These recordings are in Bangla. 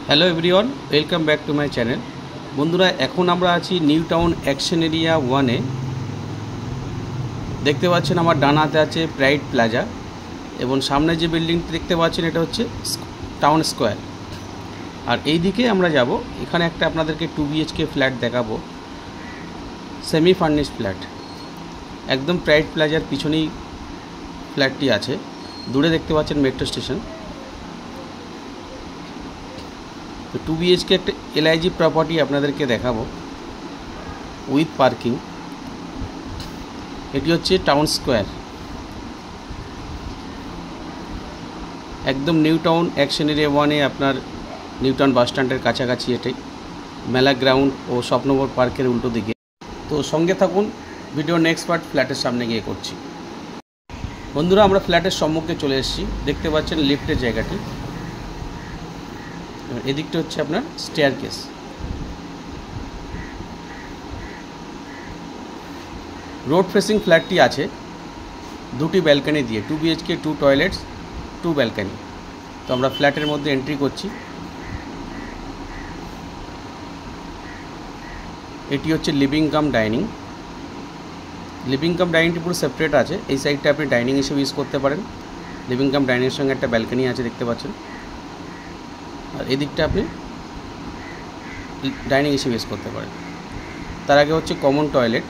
Hello everyone, welcome back to my channel. বন্ধুরা, এখন আমরা আছি নিউ টাউন অ্যাকশন এরিয়া 1-এ। দেখতে পাচ্ছেন আমার ডান হাতে আছে প্রাইড প্লাজা এবং সামনে যে বিল্ডিংটি দেখতে পাচ্ছেন এটা হচ্ছে টাউন স্কোয়ার। আর এই দিকে আমরা যাব, এখানে একটা আপনাদেরকে 2 BHK ফ্ল্যাট দেখাবো, সেমি ফার্নিশড ফ্ল্যাট। একদম প্রাইড প্লাজার পিছনেই ফ্ল্যাটটি আছে। দূরে দেখতে পাচ্ছেন মেট্রো স্টেশন। তো 2 BHK একটা LIG প্রপার্টি আপনাদেরকে দেখাবো উইথ পার্কিং। এটি হচ্ছে টাউন স্কোয়ার, একদম নিউ টাউন অ্যাকশন এরিয়া 1-এ, আপনার নিউ টাউন বাস স্ট্যান্ডের কাছাকাছি। এটাই মেলা গ্রাউন্ড ও স্বপ্নবর পার্কের উল্টো দিকে। তো সঙ্গে থাকুন, ভিডিও নেক্সট পার্ট ফ্ল্যাটের সামনে গিয়ে করছি। বন্ধুরা, আমরা ফ্ল্যাটের সম্মুখে চলে এসেছি। দেখতে পাচ্ছেন লিফটের জায়গাটি। এদিকটা হচ্ছে আপনার স্টেয়ারকেস। রোড ফেসিং ফ্ল্যাটটি আছে দুটি ব্যালকনি দিয়ে, 2 BHK, 2 টয়লেটস, 2 ব্যালকনি। তো আমরা ফ্ল্যাটের মধ্যে এন্ট্রি করছি। এটি হচ্ছে living cum dining. Living cum ডাইনিংটি পুরো সেপারেট আছে। এই সাইডটা আপনি ডাইনিং হিসেবে ইউজ করতে পারেন। লিভিং কাম ডাইনিংয়ের সঙ্গে একটা ব্যালকনি আছে, দেখতে পাচ্ছেন। আর এদিকটা আপনি ডাইনিং হিসেবে ইউজ করতে পারেন। তার আগে হচ্ছে কমন টয়লেট।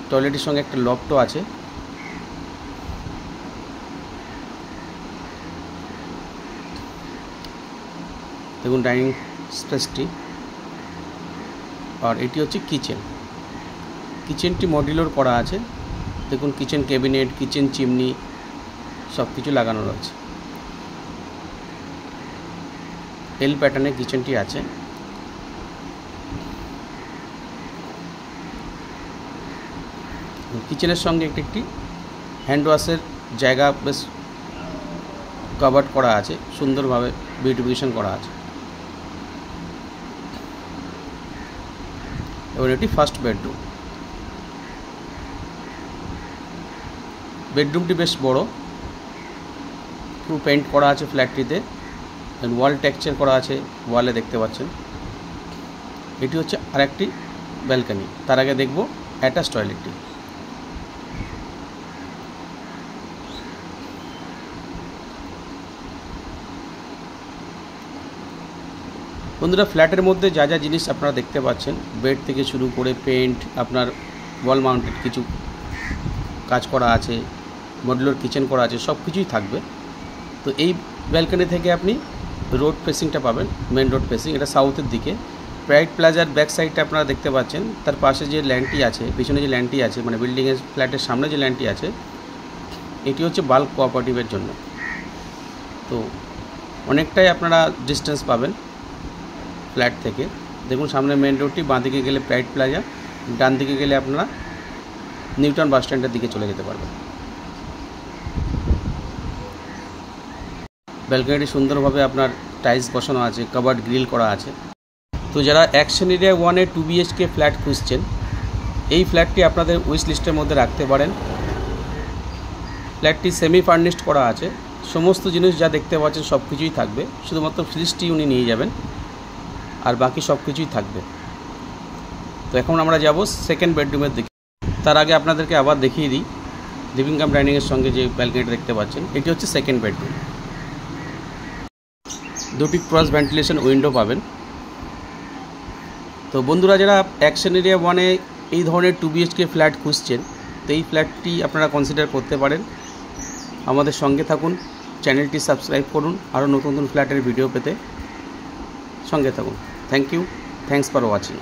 টয়লেটের সঙ্গে একটা লফটও আছে। দেখুন ডাইনিং স্পেসটি। আর এটি হচ্ছে কিচেন। কিচেনটি মডিউলার করা আছে। দেখুন কিচেন ক্যাবিনেট, কিচেন চিমনি সব কিছু লাগানো রয়েছে। এল প্যাটার্নে কিচেনটি আছে। কিচেনের সঙ্গে একটি হ্যান্ড ওয়াশের জায়গা বেশ কভার করা আছে, সুন্দরভাবে বিউটিফিকেশন করা আছে। এবার এটি ফার্স্ট বেডরুম। বেডরুমটি বেশ বড়, পুরো পেইন্ট করা আছে ফ্ল্যাটটিতে। ওয়াল টেক্সচার করা আছে ওয়ালে, দেখতে পাচ্ছেন। এটি হচ্ছে আরেকটি ব্যালকনি। তার আগে দেখব অ্যাটাচ টয়লেটটি। বন্ধুরা, ফ্ল্যাটের মধ্যে যা যা জিনিস আপনারা দেখতে পাচ্ছেন, বেড থেকে শুরু করে পেইন্ট, আপনার ওয়াল মাউন্টেড কিছু কাজ করা আছে, মডুলার কিচেন করা আছে, সব কিছুই থাকবে। তো এই ব্যালকনি থেকে আপনি রোড ফেসিংটা পাবেন, মেন রোড ফেসিং। এটা সাউথের দিকে। প্রাইড প্লাজার ব্যাক সাইডটা আপনারা দেখতে পাচ্ছেন। তার পাশে যে ল্যান্ডটি আছে, পিছনে যে ল্যান্ডটি আছে, মানে বিল্ডিংয়ের ফ্ল্যাটের সামনে যে ল্যান্ডটি আছে, এটি হচ্ছে বাল্ক কোঅপারেটিভের জন্য। তো অনেকটাই আপনারা ডিস্টেন্স পাবেন ফ্ল্যাট থেকে। দেখুন সামনে মেন রোডটি, বাঁ দিকে গেলে প্রাইড প্লাজা, ডান দিকে গেলে আপনারা নিউ টাউন বাস স্ট্যান্ডের দিকে চলে যেতে পারবেন। ব্যালকনিটি সুন্দরভাবে আপনার টাইলস বসানো আছে, কাভার্ড গ্রিল করা আছে। তো যারা অ্যাকশন এরিয়া 1-এ 2 BHK ফ্ল্যাট খুঁজছেন, এই ফ্ল্যাটটি আপনাদের উইশ লিস্টের মধ্যে রাখতে পারেন। ফ্ল্যাটটি সেমি ফার্নিশড করা আছে। সমস্ত জিনিস যা দেখতে পাচ্ছেন সব কিছুই থাকবে, শুধুমাত্র ফ্রিজটি উনি নিয়ে যাবেন, আর বাকি সব কিছুই থাকবে। তো এখন আমরা যাব সেকেন্ড বেডরুমের দিকে। তার আগে আপনাদেরকে আবার দেখিয়ে দিই লিভিং কাম ডাইনিংয়ের সঙ্গে যে ব্যালকনিটা দেখতে পাচ্ছেন, এটি হচ্ছে সেকেন্ড বেডরুম। দুটি ক্রস ভেন্টিলেশন উইন্ডো পাবেন। তো বন্ধুরা, যারা অ্যাকশন এরিয়া 1-এ এই ধরনের 2 BHK ফ্ল্যাট খুঁজছেন, তো এই ফ্ল্যাটটি আপনারা কনসিডার করতে পারেন। আমাদের সঙ্গে থাকুন, চ্যানেলটি সাবস্ক্রাইব করুন আরও নতুন নতুন ফ্ল্যাটের ভিডিও পেতে। সঙ্গে থাকুন। Thank you, thanks for watching.